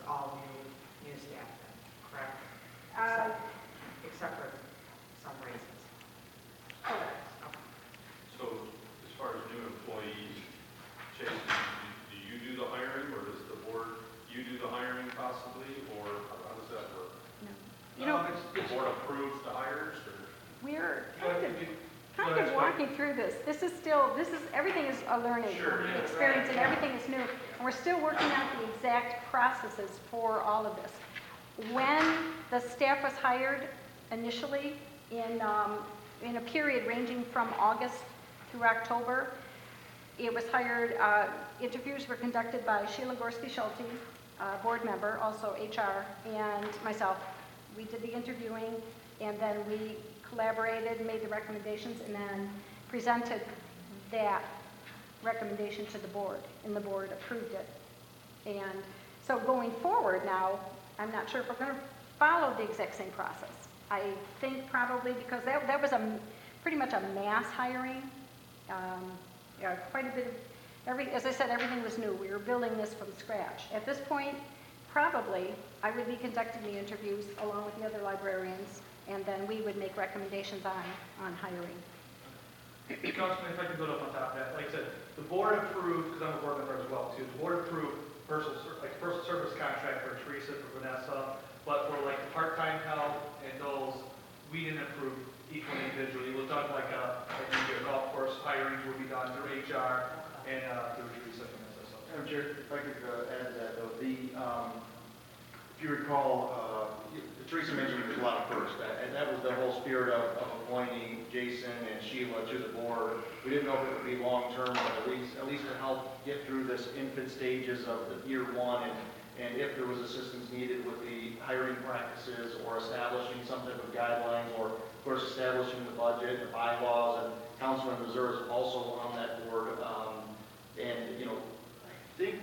all new staff then, correct? Uh, Except for some raises. Correct. Okay. So as far as new employees, Jason, do you do the hiring, or does the board, you do the hiring possibly, or how does that work? No. You know, The board approves the hires, or? we're Go kind ahead, of, you- kind go ahead, of Spike. walking through this. Everything is a learning Sure, yeah, experience, right, and yeah. everything is new. And we're still working out the exact processes for all of this. When the staff was hired initially in a period ranging from August through October, it was hired, interviews were conducted by Sheila Gorski-Schulte, board member, also HR, and myself. We did the interviewing, and then we collaborated, made the recommendations, and then presented that recommendation to the board, and the board approved it. And so going forward now, I'm not sure if we're going to follow the exact same process. I think probably because that was pretty much a mass hiring. Yeah, quite a bit of, as I said, everything was new. We were building this from scratch. At this point, probably, I would be conducting the interviews along with the other librarians, and then we would make recommendations on hiring. Councilman, if I could build up on top of that, like I said, the board approved, because I'm a board member as well too, the board approved personal service contract for Teresa, for Vanessa, but for like the part-time help and those, we didn't approve equally individually. It was done like a golf course, hirings would be done through HR and through Teresa and Vanessa. So. Madam Chair, if I could add to that though, if you recall, Teresa mentioned there's a lot of firsts, and that was the whole spirit of appointing Jason and Sheila to the board. We didn't know if it would be long-term, but at least to help get through this infant stages of the year one, and if there was assistance needed with the hiring practices or establishing some type of guidelines, or of course establishing the budget, the bylaws, and Councilman Mazur is also on that board. And you know, I think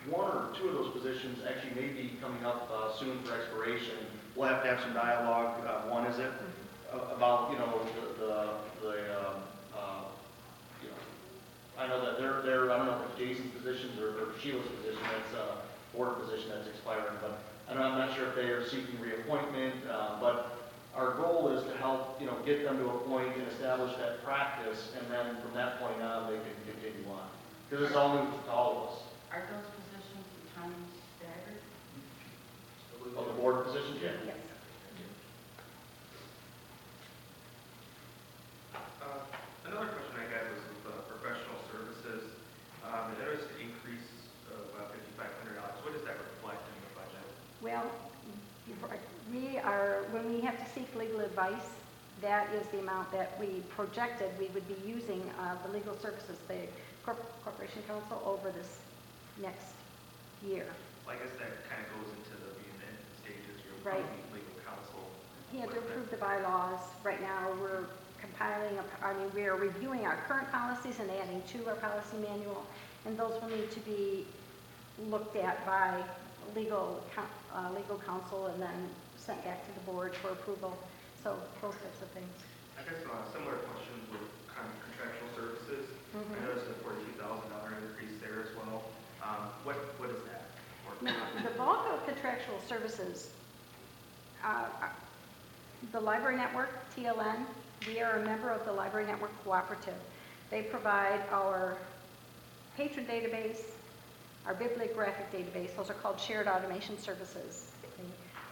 one or two of those positions actually may be coming up soon for expiration. We'll have to have some dialogue. One is it about you know you know, I know that they're I don't know if it's Jason's positions or Sheila's position that's board position that's expiring, but I'm not sure if they are seeking reappointment. But our goal is to help you know get them to a point and establish that practice, and then from that point on they can continue on because it's all new to all of us. Are those positions time staggered? Oh, the board positions, yeah. Yes. Another question I had was with professional services. I noticed an increase of $5,500. What does that reflect in the budget? Well, when we have to seek legal advice, that is the amount that we projected we would be using the legal services, the Corporation Council over this next year. Well, I guess that kind of goes into the beginning stages. You're Right. appointing legal counsel. He had to What is that? approve the bylaws. Right now, we're we are reviewing our current policies and adding to our policy manual, and those will need to be looked at by legal counsel and then sent back to the board for approval. So those types of things. I guess similar questions with contractual services. I noticed a $42,000 increase there as well. What is that? Now, the bulk of contractual services, the Library Network, TLN, we are a member of the Library Network Cooperative. They provide our patron database, our bibliographic database. Those are called shared automation services. Okay.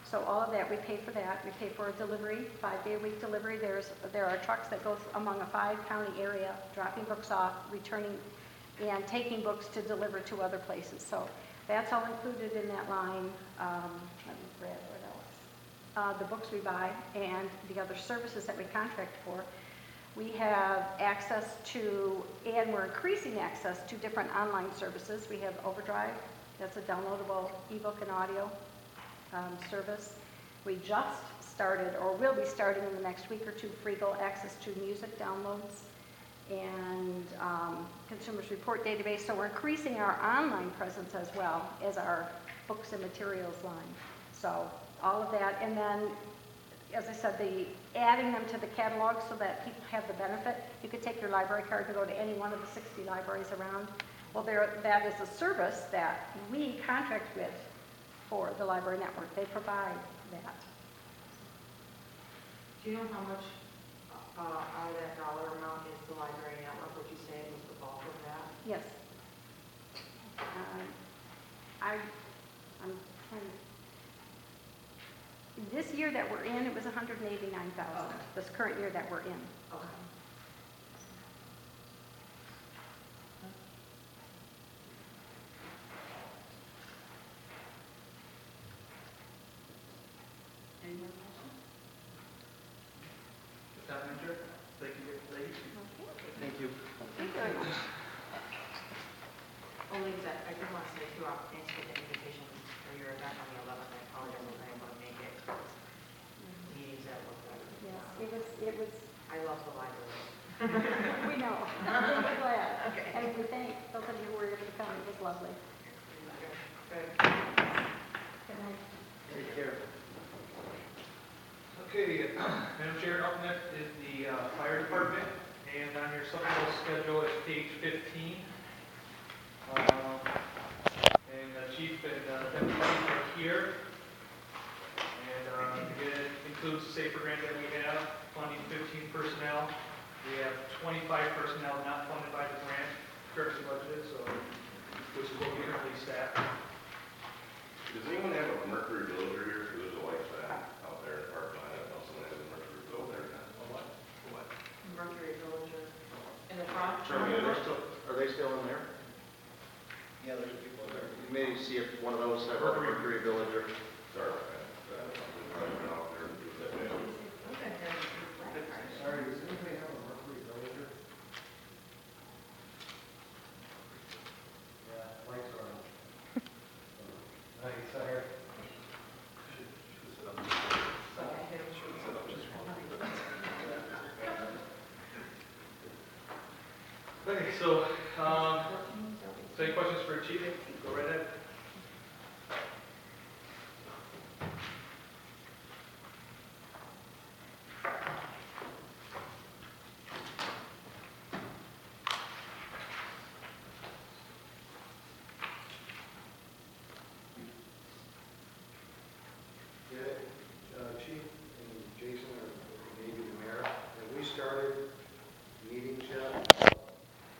So all of that, we pay for that. We pay for a delivery, 5-day-a-week delivery. There are trucks that go among a 5-county area, dropping books off, returning, and taking books to deliver to other places. So that's all included in that line. Let me grab what else. The books we buy and the other services that we contract for. We have access to, and we're increasing access to different online services. We have Overdrive, that's a downloadable ebook and audio service. We just started, or will be starting in the next week or two, Freegal access to music downloads and Consumers Report database. So we're increasing our online presence as well as our books and materials line. So all of that, and then, as I said, adding them to the catalog so that people have the benefit. You could take your library card and go to any one of the 60 libraries around. Well, that is a service that we contract with for the library network. They provide that. Do you know how much out of that dollar amount is the library network? Would you say was the bulk of that? Yes. I'm trying to, this year that we're in, it was 189,000, Okay. this current year that we're in. Okay. Any more questions? Town manager, thank you, ladies. Thank you. Thank you very much. Only that, I did want to say too, thanks for the invitation for your event on the 11th. I apologize, I wasn't able to make it. Meetings that look better. Yes, it was, I love the library. we know, we're glad. Okay. And we thank those of you who were able to come, it was lovely. Good. Good night. Take care. Okay, Madam Chair, up next is the fire department, and on your supplemental schedule is page 15. And the chief and deputy chief are here. And again, it includes the SAFER grant that we have, funding 15 personnel. We have 25 personnel not funded by the grant, currently budgeted, so, which is what we currently staff. Does anyone have a Mercury Villager here? Because there's a white fan out there in the parking lot. I don't know if someone has a Mercury Villager. What? Mercury Villager. In the front? Are they still in there? Yeah, there's people in there. You may see if one of those have a Mercury Villager. Sorry about that. I've been out there and do that. Sorry, does anybody have a Mercury Villager? Yeah, lights are on. Nice, sorry. Okay, so, any questions for Chief? Go right ahead. Chief and Jason, or maybe the mayor, have we started meetings yet?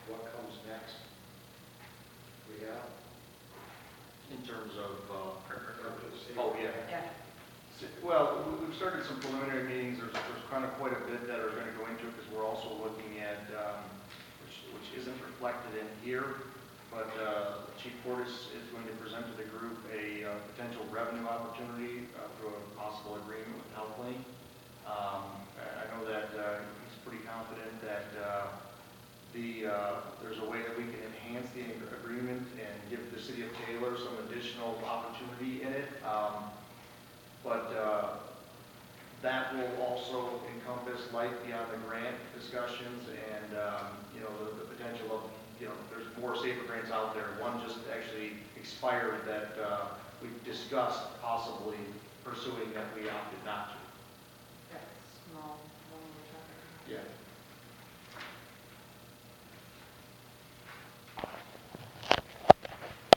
What comes next? We have? In terms of, Just oh, yeah. Yeah. Well, we've started some preliminary meetings. There's kind of quite a bit that are going to go into it because we're also looking at, which isn't reflected in here, but Chief Portis is going to present to the group a potential revenue opportunity through a possible agreement with HealthLink. I know that he's pretty confident that there's a way that we can enhance the agreement and give the city of Taylor some additional opportunity in it. But that will also encompass life beyond the grant discussions and, the potential of, there's more SAFER grants out there. One just actually expired that we've discussed possibly pursuing that we opted not to. That small one we're talking. Yeah.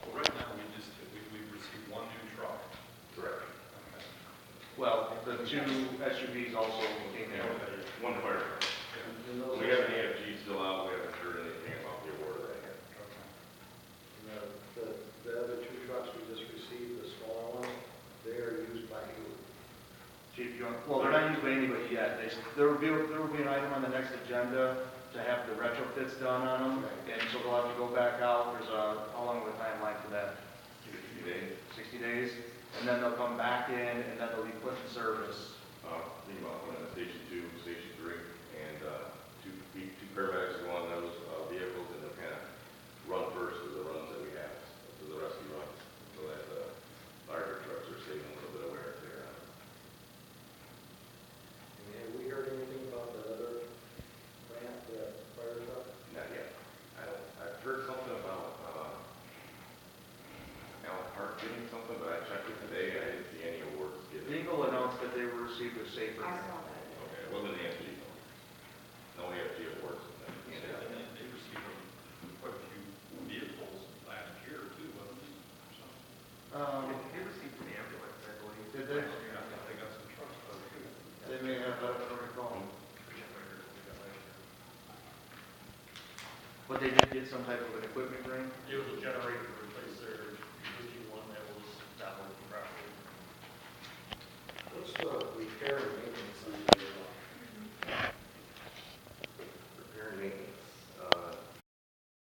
Well, right now, we've received one new truck. Correct. Okay. Well, the two SUVs also came in. One fire truck. And those We are- have an AFG still out. We haven't heard anything about the award of that yet. and the other two trucks we just received, the smaller ones, they are used by who? Chief, well, they're not used by anybody yet. There will be an item on the next agenda to have the retrofits done on them, and so they'll have to go back out. How long of a timeline for that? 60 days. 60 days? And then they'll come back in, and then they'll be put in service. Think about one at Station 2, Station 3, and two paramedics go on those vehicles, and they'll kind of run first to the runs that we have, to the rescue runs, so that larger trucks are saving a little bit of wear and tear on it. And have we heard anything about the other grant, the fire truck? Not yet. I've heard something about Alan Park getting something, but I checked it today, I didn't see any awards given. Eagle announced that they were received with SAFER. I saw that. Okay, it wasn't the AFG. No AFG awards. And they received quite a few vehicles last year too, wasn't it? Or something. They received Did they? They got some trucks, though, too. They may have, I don't recall. But they did get some type of an equipment grant? It was a